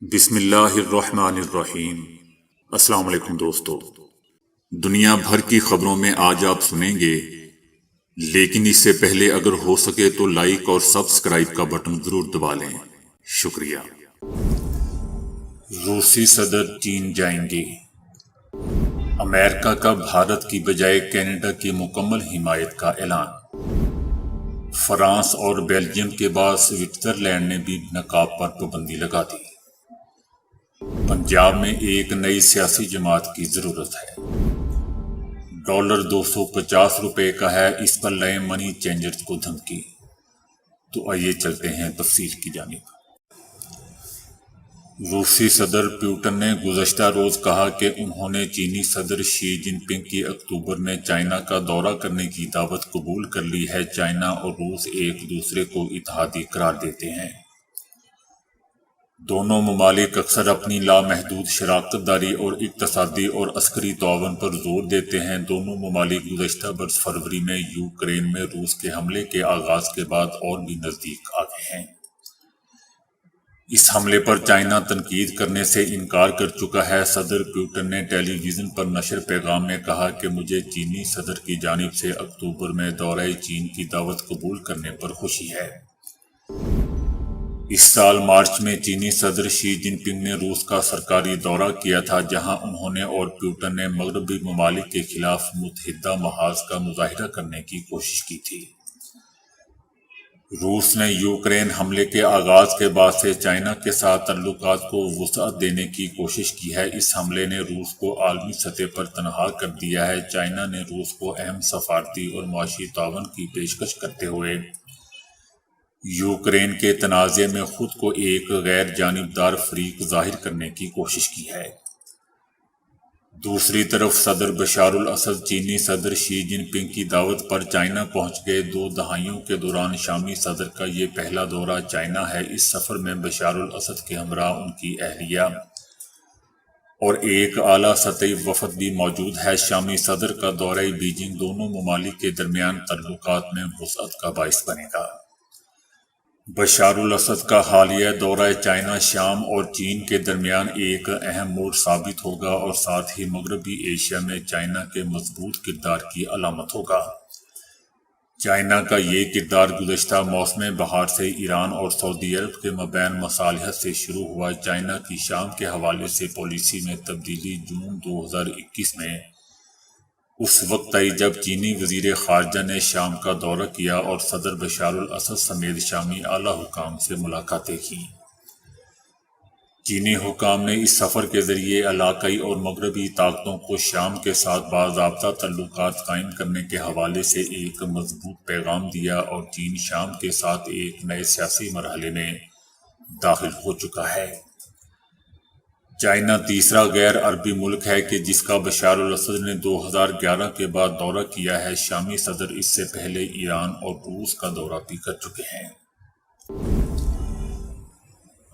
بسم اللہ الرحمن الرحیم۔ السلام علیکم دوستو، دنیا بھر کی خبروں میں آج آپ سنیں گے، لیکن اس سے پہلے اگر ہو سکے تو لائک اور سبسکرائب کا بٹن ضرور دبا لیں۔ شکریہ۔ روسی صدر چین جائیں گے۔ امریکہ کا بھارت کی بجائے کینیڈا کی مکمل حمایت کا اعلان۔ فرانس اور بیلجیم کے بعد سوئٹزرلینڈ نے بھی نقاب پر پابندی لگا دی۔ پنجاب میں ایک نئی سیاسی جماعت کی ضرورت ہے۔ ڈالر 250 روپے کا ہے، اس پر نئے منی چینجرز کو دھمکی۔ تو آئیے چلتے ہیں تفصیل کی جانب۔ روسی صدر پیوٹن نے گزشتہ روز کہا کہ انہوں نے چینی صدر شی جن پنگ کی اکتوبر میں چائنا کا دورہ کرنے کی دعوت قبول کر لی ہے۔ چائنا اور روس ایک دوسرے کو اتحادی قرار دیتے ہیں۔ دونوں ممالک اکثر اپنی لامحدود شراکت داری اور اقتصادی اور عسکری تعاون پر زور دیتے ہیں۔ دونوں ممالک گزشتہ برس فروری میں یوکرین میں روس کے حملے کے آغاز کے بعد اور بھی نزدیک آ گئے ہیں۔ اس حملے پر چائنا تنقید کرنے سے انکار کر چکا ہے۔ صدر پیوٹن نے ٹیلی ویژن پر نشر پیغام میں کہا کہ مجھے چینی صدر کی جانب سے اکتوبر میں دورہ چین کی دعوت قبول کرنے پر خوشی ہے۔ اس سال مارچ میں چینی صدر شی جن پنگ نے روس کا سرکاری دورہ کیا تھا، جہاں انہوں نے اور پیوٹن نے مغربی ممالک کے خلاف متحدہ محاذ کا مظاہرہ کرنے کی کوشش کی تھی۔ روس نے یوکرین حملے کے آغاز کے بعد سے چائنا کے ساتھ تعلقات کو وسعت دینے کی کوشش کی ہے۔ اس حملے نے روس کو عالمی سطح پر تنہا کر دیا ہے۔ چائنا نے روس کو اہم سفارتی اور معاشی تعاون کی پیشکش کرتے ہوئے یوکرین کے تنازع میں خود کو ایک غیر جانبدار فریق ظاہر کرنے کی کوشش کی ہے۔ دوسری طرف صدر بشار الاسد چینی صدر شی جن پنگ کی دعوت پر چائنا پہنچ گئے۔ 2 دہائیوں کے دوران شامی صدر کا یہ پہلا دورہ چائنا ہے۔ اس سفر میں بشار الاسد کے ہمراہ ان کی اہلیہ اور ایک اعلیٰ سطحی وفد بھی موجود ہے۔ شامی صدر کا دورہ بیجنگ دونوں ممالک کے درمیان تعلقات میں وسعت کا باعث بنے گا۔ بشار الاسد کا حالیہ دورہ چائنا شام اور چین کے درمیان ایک اہم موڑ ثابت ہوگا اور ساتھ ہی مغربی ایشیا میں چائنا کے مضبوط کردار کی علامت ہوگا۔ چائنا کا یہ کردار گزشتہ موسم بہار سے ایران اور سعودی عرب کے مابین مصالحت سے شروع ہوا۔ چائنا کی شام کے حوالے سے پالیسی میں تبدیلی جون 2021 میں اس وقت آئی جب چینی وزیر خارجہ نے شام کا دورہ کیا اور صدر بشار الاسد سمیت شامی اعلیٰ حکام سے ملاقاتیں کیں۔ چینی حکام نے اس سفر کے ذریعے علاقائی اور مغربی طاقتوں کو شام کے ساتھ باضابطہ تعلقات قائم کرنے کے حوالے سے ایک مضبوط پیغام دیا اور چین شام کے ساتھ ایک نئے سیاسی مرحلے میں داخل ہو چکا ہے۔ چائنا تیسرا غیر عربی ملک ہے کہ جس کا بشار الاسد نے 2011 کے بعد دورہ کیا ہے۔ شامی صدر اس سے پہلے ایران اور روس کا دورہ بھی کر چکے ہیں۔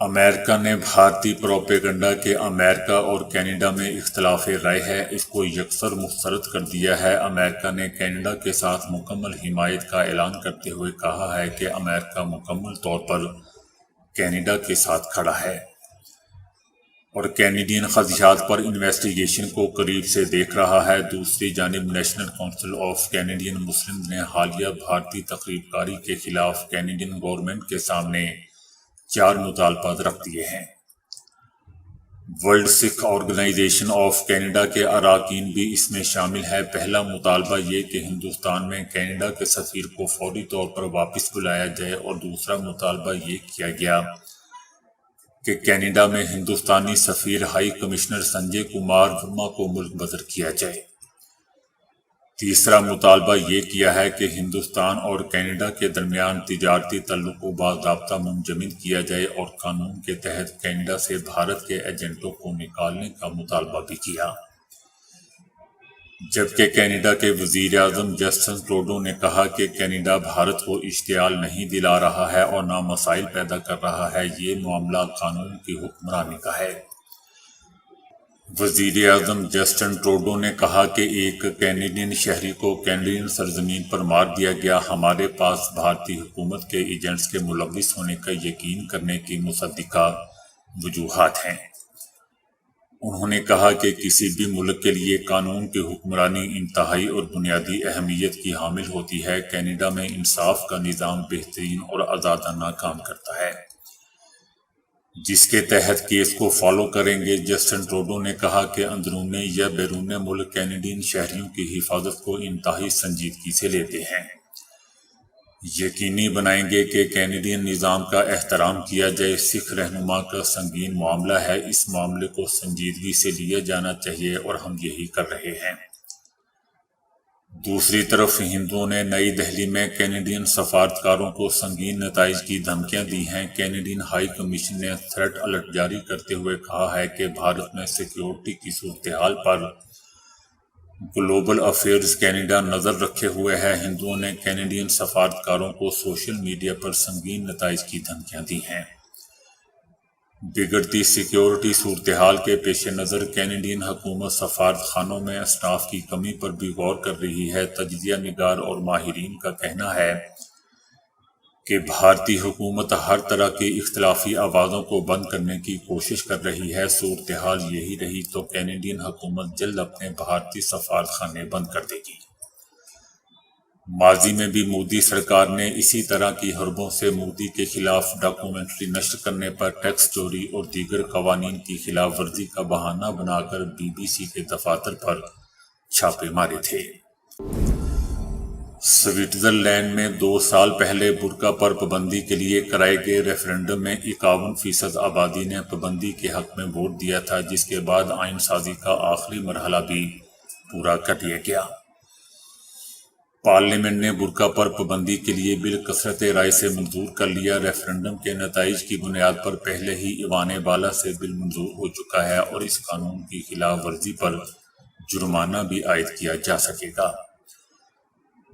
امریکہ نے بھارتی پروپیگنڈا کہ امریکہ اور کینیڈا میں اختلاف رائے ہے، اس کو یکسر مسترد کر دیا ہے۔ امریکہ نے کینیڈا کے ساتھ مکمل حمایت کا اعلان کرتے ہوئے کہا ہے کہ امریکہ مکمل طور پر کینیڈا کے ساتھ کھڑا ہے اور کینیڈین خدشات پر انویسٹیگیشن کو قریب سے دیکھ رہا ہے۔ دوسری جانب national council of Canadian Muslims نے حالیہ بھارتی تخریب کاری کے خلاف کینیڈین گورنمنٹ کے سامنے 4 مطالبات رکھ دیے ہیں۔ World Sikh Organization of Canada کے اراکین بھی اس میں شامل ہے۔ پہلا مطالبہ یہ کہ ہندوستان میں کینیڈا کے سفیر کو فوری طور پر واپس بلایا جائے اور دوسرا مطالبہ یہ کیا گیا کہ کینیڈا میں ہندوستانی سفیر ہائی کمشنر سنجے کمار ورما کو ملک بدر کیا جائے۔ تیسرا مطالبہ یہ کیا ہے کہ ہندوستان اور کینیڈا کے درمیان تجارتی تعلق کو باضابطہ منجمد کیا جائے اور قانون کے تحت کینیڈا سے بھارت کے ایجنٹوں کو نکالنے کا مطالبہ بھی کیا۔ جبکہ کینیڈا کے وزیر اعظم جسٹن ٹروڈو نے کہا کہ کینیڈا بھارت کو اشتعال نہیں دلا رہا ہے اور نہ مسائل پیدا کر رہا ہے، یہ معاملہ قانون کی حکمرانی کا ہے۔ وزیر اعظم جسٹن ٹروڈو نے کہا کہ ایک کینیڈین شہری کو کینیڈین سرزمین پر مار دیا گیا۔ ہمارے پاس بھارتی حکومت کے ایجنٹس کے ملوث ہونے کا یقین کرنے کی مصدقہ وجوہات ہیں۔ انہوں نے کہا کہ کسی بھی ملک کے لیے قانون کی حکمرانی انتہائی اور بنیادی اہمیت کی حامل ہوتی ہے۔ کینیڈا میں انصاف کا نظام بہترین اور آزادانہ کام کرتا ہے، جس کے تحت کیس کو فالو کریں گے۔ جسٹن ٹروڈو نے کہا کہ اندرون یا بیرون ملک کینیڈین شہریوں کی حفاظت کو انتہائی سنجیدگی سے لیتے ہیں، یقینی بنائیں گے کہ کینیڈین نظام کا احترام کیا جائے۔ سکھ رہنما کا سنگین معاملہ ہے، اس معاملے کو سنجیدگی سے لیا جانا چاہیے اور ہم یہی کر رہے ہیں۔ دوسری طرف ہندوؤں نے نئی دہلی میں کینیڈین سفارتکاروں کو سنگین نتائج کی دھمکیاں دی ہیں۔ کینیڈین ہائی کمیشن نے تھریٹ الرٹ جاری کرتے ہوئے کہا ہے کہ بھارت میں سیکیورٹی کی صورتحال پر گلوبل افیئرز کینیڈا نظر رکھے ہوئے ہے۔ ہندوؤں نے کینیڈین سفارتکاروں کو سوشل میڈیا پر سنگین نتائج کی دھمکیاں دی ہیں۔ بگڑتی سیکیورٹی صورتحال کے پیش نظر کینیڈین حکومت سفارت خانوں میں اسٹاف کی کمی پر بھی غور کر رہی ہے۔ تجزیہ نگار اور ماہرین کا کہنا ہے کہ بھارتی حکومت ہر طرح کی اختلافی آوازوں کو بند کرنے کی کوشش کر رہی ہے۔ صورتحال یہی رہی تو کینیڈین حکومت جلد اپنے بھارتی سفارت خانے بند کر دے گی۔ ماضی میں بھی مودی سرکار نے اسی طرح کی حربوں سے مودی کے خلاف ڈاکومنٹری نشر کرنے پر ٹیکس چوری اور دیگر قوانین کی خلاف ورزی کا بہانہ بنا کر BBC کے دفاتر پر چھاپے مارے تھے۔ سوئٹزرلینڈ میں 2 سال پہلے برقع پر پابندی کے لیے کرائے گئے ریفرنڈم میں 51% آبادی نے پابندی کے حق میں ووٹ دیا تھا، جس کے بعد آئین سازی کا آخری مرحلہ بھی پورا کر لیا گیا۔ پارلیمنٹ نے برقع پر پابندی کے لیے بل کثرت رائے سے منظور کر لیا۔ ریفرنڈم کے نتائج کی بنیاد پر پہلے ہی ایوان بالا سے بل منظور ہو چکا ہے اور اس قانون کی خلاف ورزی پر جرمانہ بھی عائد کیا جا سکے گا،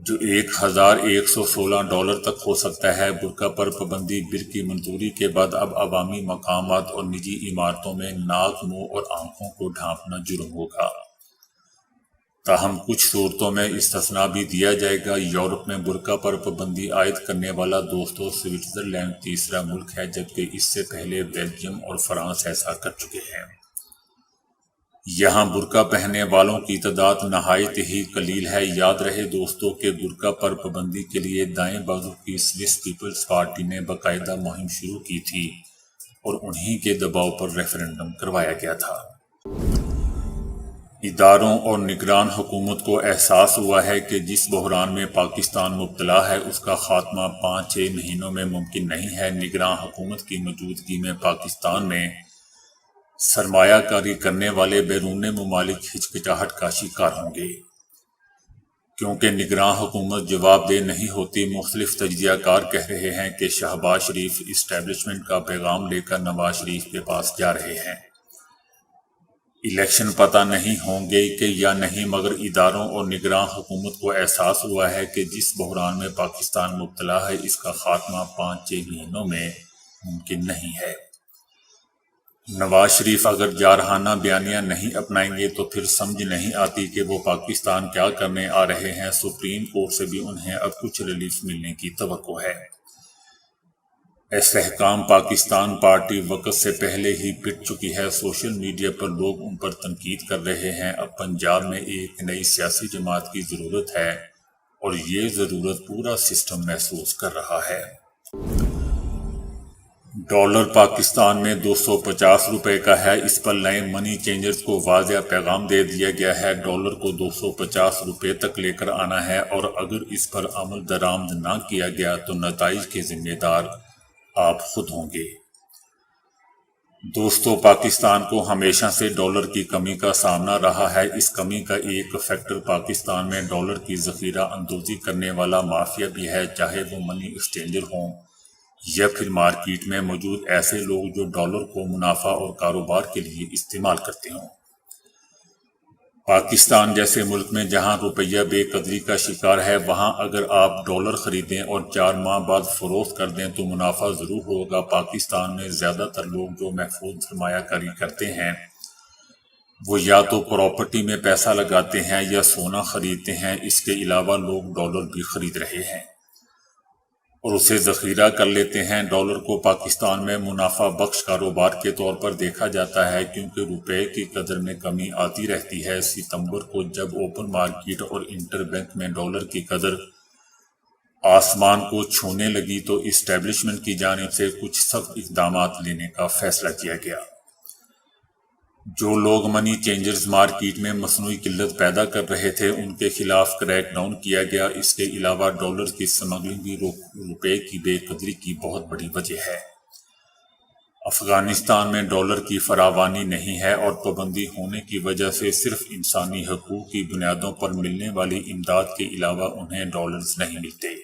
جو $1116 تک ہو سکتا ہے۔ برقع پر پابندی بل کی منظوری کے بعد اب عوامی مقامات اور نجی عمارتوں میں ناک، منہ اور آنکھوں کو ڈھانپنا جرم ہوگا، تاہم کچھ صورتوں میں استثناء بھی دیا جائے گا۔ یورپ میں برقع پر پابندی عائد کرنے والا سوئٹزرلینڈ تیسرا ملک ہے، جبکہ اس سے پہلے بیلجیم اور فرانس ایسا کر چکے ہیں۔ یہاں برقع پہننے والوں کی تعداد نہایت ہی قلیل ہے۔ یاد رہے دوستو کہ برقع پر پابندی کے لیے دائیں بازو کی سوئس پیپلز پارٹی نے باقاعدہ مہم شروع کی تھی اور انہی کے دباؤ پر ریفرنڈم کروایا گیا تھا۔ اداروں اور نگران حکومت کو احساس ہوا ہے کہ جس بحران میں پاکستان مبتلا ہے اس کا خاتمہ 5-6 مہینوں میں ممکن نہیں ہے۔ نگراں حکومت کی موجودگی میں پاکستان میں سرمایہ کاری کرنے والے بیرون ممالک ہچکچاہٹ کا شکار ہوں گے، کیونکہ نگراں حکومت جواب دہ نہیں ہوتی۔ مختلف تجزیہ کار کہہ رہے ہیں کہ شہباز شریف اسٹیبلشمنٹ کا پیغام لے کر نواز شریف کے پاس جا رہے ہیں۔ الیکشن پتہ نہیں ہوں گے کہ یا نہیں، مگر اداروں اور نگراں حکومت کو احساس ہوا ہے کہ جس بحران میں پاکستان مبتلا ہے اس کا خاتمہ 5-6 مہینوں میں ممکن نہیں ہے۔ نواز شریف اگر جارحانہ بیانیہ نہیں اپنائیں گے تو پھر سمجھ نہیں آتی کہ وہ پاکستان کیا کرنے آ رہے ہیں۔ سپریم کورٹ سے بھی انہیں اب کچھ ریلیف ملنے کی توقع ہے۔ استحکام پاکستان پارٹی وقت سے پہلے ہی پٹ چکی ہے۔ سوشل میڈیا پر لوگ ان پر تنقید کر رہے ہیں۔ اب پنجاب میں ایک نئی سیاسی جماعت کی ضرورت ہے اور یہ ضرورت پورا سسٹم محسوس کر رہا ہے۔ ڈالر پاکستان میں $250 کا ہے۔ اس پر نئے منی چینجرز کو واضح پیغام دے دیا گیا ہے۔ ڈالر کو $250 تک لے کر آنا ہے اور اگر اس پر عمل درآمد نہ کیا گیا تو نتائج کے ذمہ دار آپ خود ہوں گے۔ دوستو پاکستان کو ہمیشہ سے ڈالر کی کمی کا سامنا رہا ہے۔ اس کمی کا ایک فیکٹر پاکستان میں ڈالر کی ذخیرہ اندوزی کرنے والا مافیا بھی ہے، چاہے وہ منی ایکسچینجر ہوں یا پھر مارکیٹ میں موجود ایسے لوگ جو ڈالر کو منافع اور کاروبار کے لیے استعمال کرتے ہوں۔ پاکستان جیسے ملک میں جہاں روپیہ بے قدری کا شکار ہے، وہاں اگر آپ ڈالر خریدیں اور 4 ماہ بعد فروخت کر دیں تو منافع ضرور ہوگا۔ پاکستان میں زیادہ تر لوگ جو محفوظ سرمایہ کاری کرتے ہیں وہ یا تو پراپرٹی میں پیسہ لگاتے ہیں یا سونا خریدتے ہیں۔ اس کے علاوہ لوگ ڈالر بھی خرید رہے ہیں اور اسے ذخیرہ کر لیتے ہیں۔ ڈالر کو پاکستان میں منافع بخش کاروبار کے طور پر دیکھا جاتا ہے کیونکہ روپے کی قدر میں کمی آتی رہتی ہے۔ ستمبر کو جب اوپن مارکیٹ اور انٹر بینک میں ڈالر کی قدر آسمان کو چھونے لگی تو اسٹیبلشمنٹ کی جانب سے کچھ سخت اقدامات لینے کا فیصلہ کیا گیا۔ جو لوگ منی چینجرز مارکیٹ میں مصنوعی قلت پیدا کر رہے تھے ان کے خلاف کریک ڈاؤن کیا گیا۔ اس کے علاوہ ڈالر کی سمگلنگ بھی روپے کی بے قدری کی بہت بڑی وجہ ہے۔ افغانستان میں ڈالر کی فراوانی نہیں ہے اور پابندی ہونے کی وجہ سے صرف انسانی حقوق کی بنیادوں پر ملنے والی امداد کے علاوہ انہیں ڈالرز نہیں ملتے،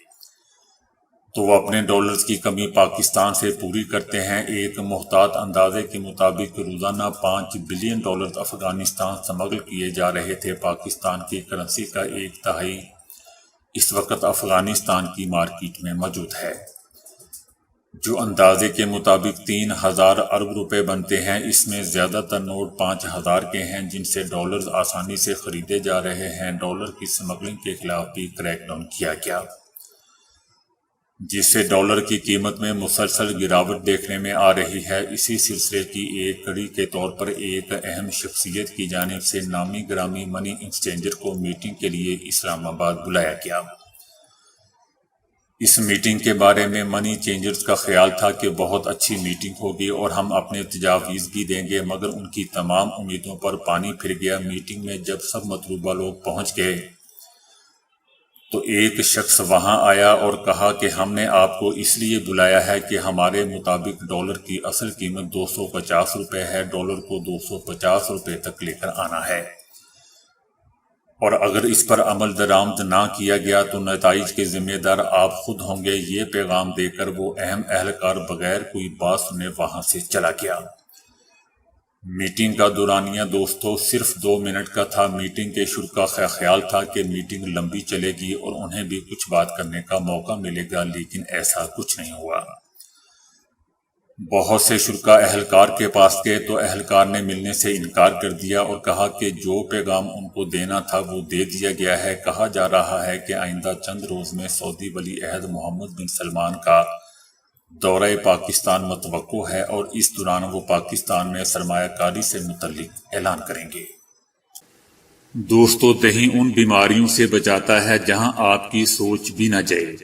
تو وہ اپنے ڈالرز کی کمی پاکستان سے پوری کرتے ہیں۔ ایک محتاط اندازے کے مطابق روزانہ 5 بلین ڈالر افغانستان سمگل کیے جا رہے تھے۔ پاکستان کی کرنسی کا 1/3 اس وقت افغانستان کی مارکیٹ میں موجود ہے، جو اندازے کے مطابق 3000 ارب روپے بنتے ہیں۔ اس میں زیادہ تر نوٹ 5000 کے ہیں جن سے ڈالرز آسانی سے خریدے جا رہے ہیں۔ ڈالر کی سمگلنگ کے خلاف بھی کریک ڈاؤن کیا گیا، جس سے ڈالر کی قیمت میں مسلسل گراوٹ دیکھنے میں آ رہی ہے۔ اسی سلسلے کی ایک کڑی کے طور پر ایک اہم شخصیت کی جانب سے نامی گرامی منی ایکسچینجر کو میٹنگ کے لیے اسلام آباد بلایا گیا۔ اس میٹنگ کے بارے میں منی چینجرز کا خیال تھا کہ بہت اچھی میٹنگ ہوگی اور ہم اپنے تجاویز بھی دیں گے، مگر ان کی تمام امیدوں پر پانی پھر گیا۔ میٹنگ میں جب سب مطلوبہ لوگ پہنچ گئے تو ایک شخص وہاں آیا اور کہا کہ ہم نے آپ کو اس لیے بلایا ہے کہ ہمارے مطابق ڈالر کی اصل قیمت 250 روپے ہے، ڈالر کو 250 روپے تک لے کر آنا ہے، اور اگر اس پر عمل درآمد نہ کیا گیا تو نتائج کے ذمہ دار آپ خود ہوں گے۔ یہ پیغام دے کر وہ اہم اہلکار بغیر کوئی بات سنے وہاں سے چلا گیا۔ میٹنگ کا دورانیہ دوستو صرف 2 منٹ کا تھا۔ میٹنگ کے شرکاء کا خیال تھا کہ میٹنگ لمبی چلے گی اور انہیں بھی کچھ بات کرنے کا موقع ملے گا، لیکن ایسا کچھ نہیں ہوا۔ بہت سے شرکاء اہلکار کے پاس گئے تو اہلکار نے ملنے سے انکار کر دیا اور کہا کہ جو پیغام ان کو دینا تھا وہ دے دیا گیا ہے۔ کہا جا رہا ہے کہ آئندہ چند روز میں سعودی ولی عہد محمد بن سلمان کا دورہ پاکستان متوقع ہے اور اس دوران وہ پاکستان میں سرمایہ کاری سے متعلق اعلان کریں گے۔ دوستو، دہی ان بیماریوں سے بچاتا ہے جہاں آپ کی سوچ بھی نہ جائے۔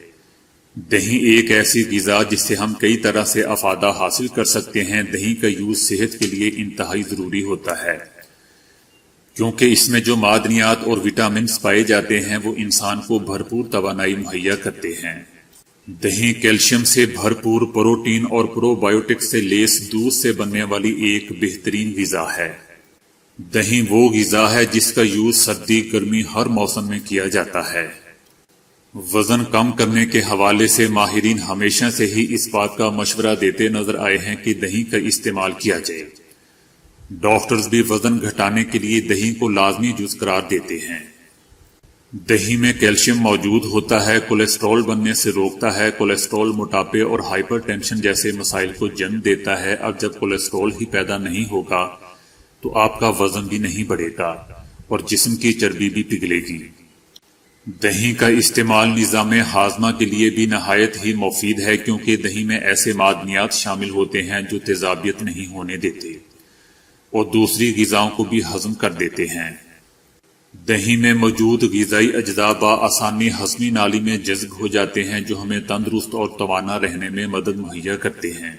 دہی ایک ایسی غذا جس سے ہم کئی طرح سے افادہ حاصل کر سکتے ہیں۔ دہی کا یوز صحت کے لیے انتہائی ضروری ہوتا ہے کیونکہ اس میں جو معدنیات اور وٹامنز پائے جاتے ہیں وہ انسان کو بھرپور توانائی مہیا کرتے ہیں۔ دہی کیلشیم سے بھرپور، پروٹین اور پرو بایوٹک سے لیس دودھ سے بننے والی ایک بہترین غذا ہے۔ دہی وہ غذا ہے جس کا یوز سردی گرمی ہر موسم میں کیا جاتا ہے۔ وزن کم کرنے کے حوالے سے ماہرین ہمیشہ سے ہی اس بات کا مشورہ دیتے نظر آئے ہیں کہ دہی کا استعمال کیا جائے۔ ڈاکٹرز بھی وزن گھٹانے کے لیے دہی کو لازمی جز قرار دیتے ہیں۔ دہی میں کیلشیم موجود ہوتا ہے، کولیسٹرول بننے سے روکتا ہے۔ کولیسٹرول موٹاپے اور ہائپر ٹینشن جیسے مسائل کو جنم دیتا ہے۔ اب جب کولیسٹرول ہی پیدا نہیں ہوگا تو آپ کا وزن بھی نہیں بڑھے گا اور جسم کی چربی بھی پگھلے گی۔ دہی کا استعمال نظام ہاضمہ کے لیے بھی نہایت ہی مفید ہے کیونکہ دہی میں ایسے معدنیات شامل ہوتے ہیں جو تیزابیت نہیں ہونے دیتے اور دوسری غذاؤں کو بھی ہضم کر دیتے ہیں۔ دہی میں موجود غذائی اجزاء بآسانی ہضمی نالی میں جذب ہو جاتے ہیں جو ہمیں تندرست اور توانا رہنے میں مدد مہیا کرتے ہیں۔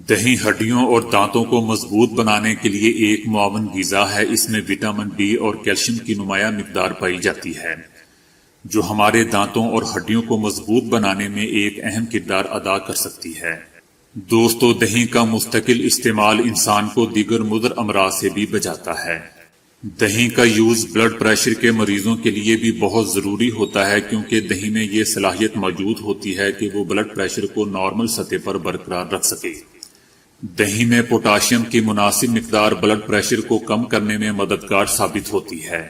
دہی ہڈیوں اور دانتوں کو مضبوط بنانے کے لیے ایک معاون غذا ہے۔ اس میں وٹامن ڈی اور کیلشیم کی نمایاں مقدار پائی جاتی ہے جو ہمارے دانتوں اور ہڈیوں کو مضبوط بنانے میں ایک اہم کردار ادا کر سکتی ہے۔ دوستو، دہی کا مستقل استعمال انسان کو دیگر مضر امراض سے بھی بچاتا ہے۔ دہی کا یوز بلڈ پریشر کے مریضوں کے لیے بھی بہت ضروری ہوتا ہے کیونکہ دہی میں یہ صلاحیت موجود ہوتی ہے کہ وہ بلڈ پریشر کو نارمل سطح پر برقرار رکھ سکے۔ دہی میں پوٹاشیم کی مناسب مقدار بلڈ پریشر کو کم کرنے میں مددگار ثابت ہوتی ہے۔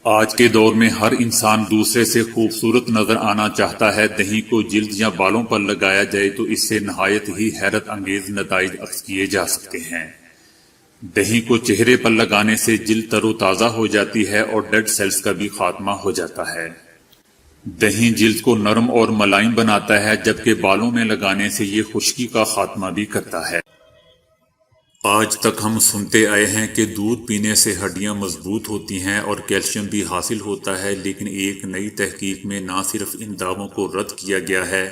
آج کے دور میں ہر انسان دوسرے سے خوبصورت نظر آنا چاہتا ہے۔ دہی کو جلد یا بالوں پر لگایا جائے تو اس سے نہایت ہی حیرت انگیز نتائج اخذ کیے جا سکتے ہیں۔ دہی کو چہرے پر لگانے سے جلد تر و تازہ ہو جاتی ہے اور ڈیڈ سیلز کا بھی خاتمہ ہو جاتا ہے۔ دہی جلد کو نرم اور ملائم بناتا ہے، جبکہ بالوں میں لگانے سے یہ خشکی کا خاتمہ بھی کرتا ہے۔ آج تک ہم سنتے آئے ہیں کہ دودھ پینے سے ہڈیاں مضبوط ہوتی ہیں اور کیلشیم بھی حاصل ہوتا ہے، لیکن ایک نئی تحقیق میں نہ صرف ان دعووں کو رد کیا گیا ہے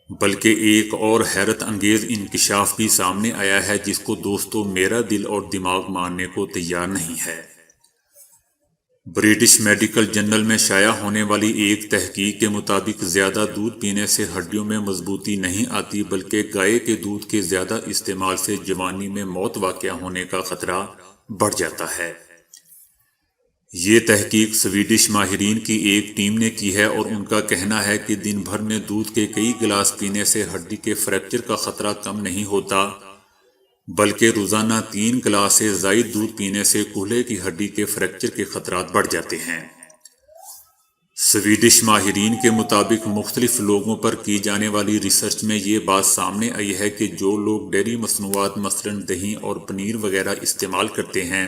بلکہ ایک اور حیرت انگیز انکشاف بھی سامنے آیا ہے جس کو دوستو میرا دل اور دماغ ماننے کو تیار نہیں ہے۔ برٹش میڈیکل جرنل میں شائع ہونے والی ایک تحقیق کے مطابق زیادہ دودھ پینے سے ہڈیوں میں مضبوطی نہیں آتی، بلکہ گائے کے دودھ کے زیادہ استعمال سے جوانی میں موت واقع ہونے کا خطرہ بڑھ جاتا ہے۔ یہ تحقیق سویڈش ماہرین کی ایک ٹیم نے کی ہے اور ان کا کہنا ہے کہ دن بھر میں دودھ کے کئی گلاس پینے سے ہڈی کے فریکچر کا خطرہ کم نہیں ہوتا، بلکہ روزانہ 3 گلاس سے زائد دودھ پینے سے کولہے کی ہڈی کے فریکچر کے خطرات بڑھ جاتے ہیں۔ سویڈش ماہرین کے مطابق مختلف لوگوں پر کی جانے والی ریسرچ میں یہ بات سامنے آئی ہے کہ جو لوگ ڈیری مصنوعات مثلاً دہی اور پنیر وغیرہ استعمال کرتے ہیں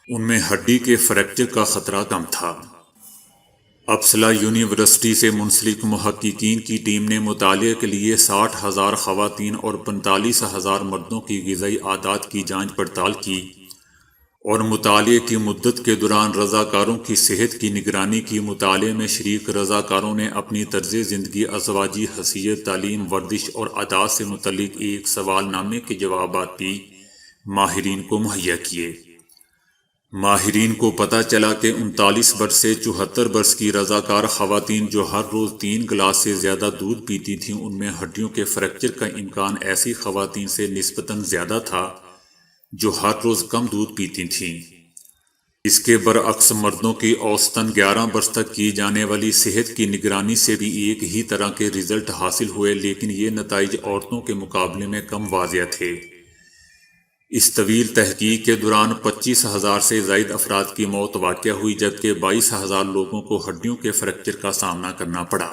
ان میں ہڈی کے فریکچر کا خطرہ کم تھا۔ اپسلا یونیورسٹی سے منسلک محققین کی ٹیم نے مطالعے کے لیے 60,000 خواتین اور 45,000 مردوں کی غذائی عادات کی جانچ پڑتال کی اور مطالعے کی مدت کے دوران رضاکاروں کی صحت کی نگرانی کی۔ مطالعے میں شریک رضاکاروں نے اپنی طرز زندگی، ازواجی حیثیت، تعلیم، ورزش اور عادات سے متعلق ایک سوال نامے کے جوابات بھی ماہرین کو مہیا کیے۔ ماہرین کو پتہ چلا کہ 39 برس سے 74 برس کی رضاکار خواتین جو ہر روز 3 گلاس سے زیادہ دودھ پیتی تھیں ان میں ہڈیوں کے فریکچر کا امکان ایسی خواتین سے نسبتاً زیادہ تھا جو ہر روز کم دودھ پیتی تھیں۔ اس کے برعکس مردوں کی اوسطاً 11 برس تک کی جانے والی صحت کی نگرانی سے بھی ایک ہی طرح کے رزلٹ حاصل ہوئے، لیکن یہ نتائج عورتوں کے مقابلے میں کم واضح تھے۔ اس طویل تحقیق کے دوران 25,000 سے زائد افراد کی موت واقع ہوئی، جبکہ 22,000 لوگوں کو ہڈیوں کے فریکچر کا سامنا کرنا پڑا۔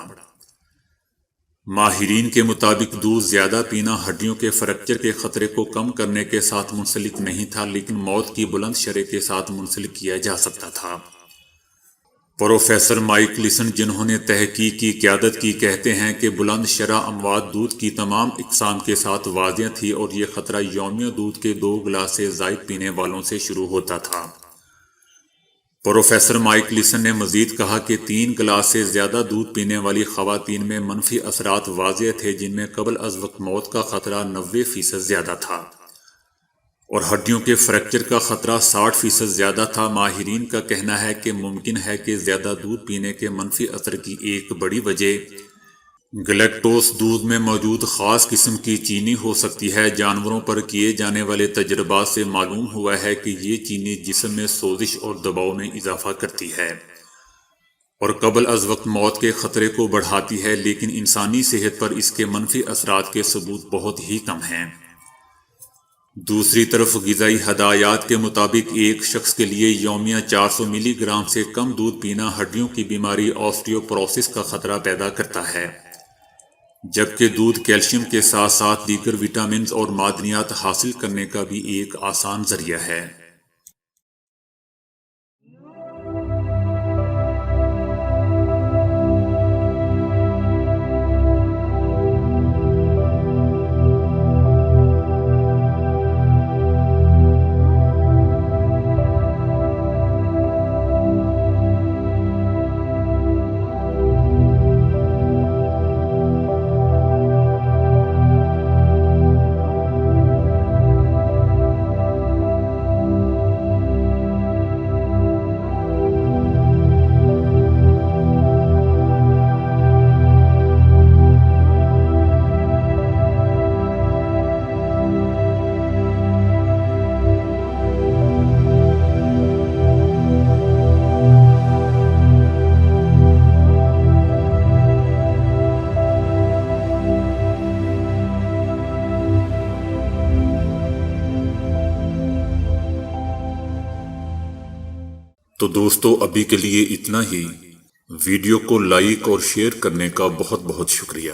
ماہرین کے مطابق دودھ زیادہ پینا ہڈیوں کے فریکچر کے خطرے کو کم کرنے کے ساتھ منسلک نہیں تھا، لیکن موت کی بلند شرح کے ساتھ منسلک کیا جا سکتا تھا۔ پروفیسر مائک لیسن، جنہوں نے تحقیق کی قیادت کی، کہتے ہیں کہ بلند شرح اموات دودھ کی تمام اقسام کے ساتھ واضح تھی اور یہ خطرہ یومیہ دودھ کے 2 گلاس سے زائد پینے والوں سے شروع ہوتا تھا۔ پروفیسر مائک لیسن نے مزید کہا کہ 3 گلاس سے زیادہ دودھ پینے والی خواتین میں منفی اثرات واضح تھے، جن میں قبل از وقت موت کا خطرہ 90% زیادہ تھا اور ہڈیوں کے فریکچر کا خطرہ 60% زیادہ تھا۔ ماہرین کا کہنا ہے کہ ممکن ہے کہ زیادہ دودھ پینے کے منفی اثر کی ایک بڑی وجہ گلیکٹوز دودھ میں موجود خاص قسم کی چینی ہو سکتی ہے۔ جانوروں پر کیے جانے والے تجربات سے معلوم ہوا ہے کہ یہ چینی جسم میں سوزش اور دباؤ میں اضافہ کرتی ہے اور قبل از وقت موت کے خطرے کو بڑھاتی ہے، لیکن انسانی صحت پر اس کے منفی اثرات کے ثبوت بہت ہی کم ہیں۔ دوسری طرف غذائی ہدایات کے مطابق ایک شخص کے لیے یومیہ 400 ملی گرام سے کم دودھ پینا ہڈیوں کی بیماری آسٹیوپروسس کا خطرہ پیدا کرتا ہے، جبکہ دودھ کیلشیم کے ساتھ ساتھ دیگر وٹامنز اور معدنیات حاصل کرنے کا بھی ایک آسان ذریعہ ہے۔ تو دوستو ابھی کے لیے اتنا ہی۔ ویڈیو کو لائک اور شیئر کرنے کا بہت بہت شکریہ۔